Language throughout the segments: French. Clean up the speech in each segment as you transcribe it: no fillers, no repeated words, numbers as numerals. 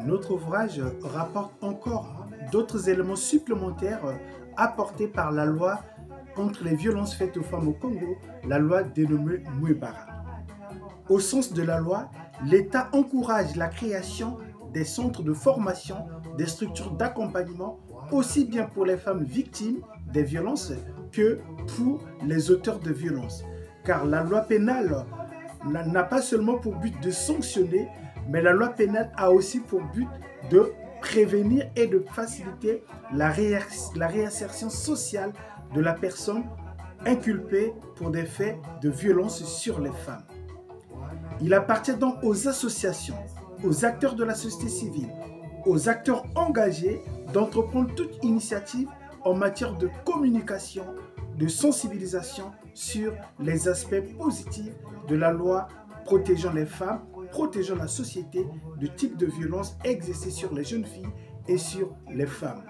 Notre ouvrage rapporte encore d'autres éléments supplémentaires apportés par la loi contre les violences faites aux femmes au Congo, la loi dénommée Mouebara. Au sens de la loi, l'État encourage la création des centres de formation, des structures d'accompagnement, aussi bien pour les femmes victimes des violences que pour les auteurs de violences. Car la loi pénale n'a pas seulement pour but de sanctionner, mais la loi pénale a aussi pour but de prévenir et de faciliter la réinsertion sociale de la personne inculpée pour des faits de violence sur les femmes. Il appartient donc aux associations, aux acteurs de la société civile, aux acteurs engagés d'entreprendre toute initiative en matière de communication, de sensibilisation sur les aspects positifs de la loi protégeant les femmes, protégeant la société du type de violence exercée sur les jeunes filles et sur les femmes.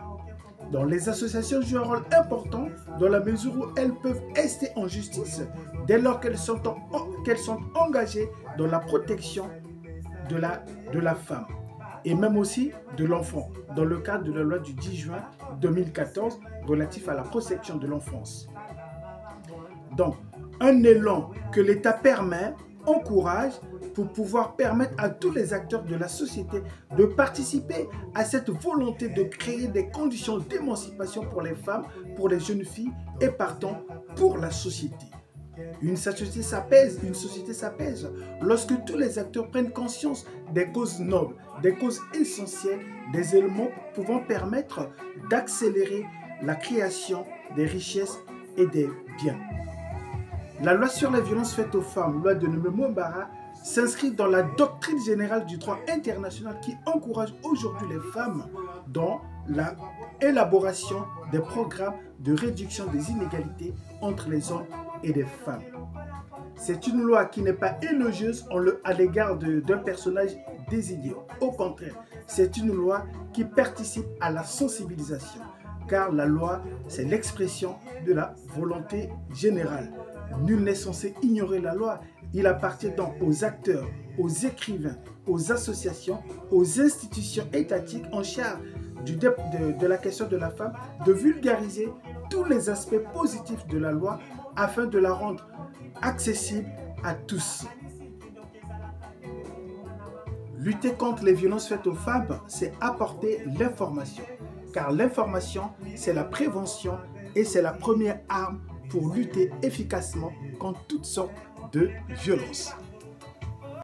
Donc, les associations jouent un rôle important dans la mesure où elles peuvent rester en justice dès lors qu'elles sont engagées dans la protection de la femme et même aussi de l'enfant, dans le cadre de la loi du 10 juin 2014 relatif à la protection de l'enfance. Donc, un élan que l'État permet, encourage, pour pouvoir permettre à tous les acteurs de la société de participer à cette volonté de créer des conditions d'émancipation pour les femmes, pour les jeunes filles et partant pour la société. Une société s'apaise lorsque tous les acteurs prennent conscience des causes nobles, des causes essentielles, des éléments pouvant permettre d'accélérer la création des richesses et des biens. La loi sur les violences faites aux femmes, loi dénommée Mouebara, s'inscrit dans la doctrine générale du droit international qui encourage aujourd'hui les femmes dans l'élaboration des programmes de réduction des inégalités entre les hommes et les femmes. C'est une loi qui n'est pas élogieuse à l'égard d'un personnage désigné. Au contraire, c'est une loi qui participe à la sensibilisation, car la loi, c'est l'expression de la volonté générale. Nul n'est censé ignorer la loi. Il appartient donc aux acteurs, aux écrivains, aux associations, aux institutions étatiques en charge de la question de la femme de vulgariser tous les aspects positifs de la loi afin de la rendre accessible à tous. Lutter contre les violences faites aux femmes, c'est apporter l'information. Car l'information, c'est la prévention et c'est la première arme pour lutter efficacement contre toutes sortes de violences.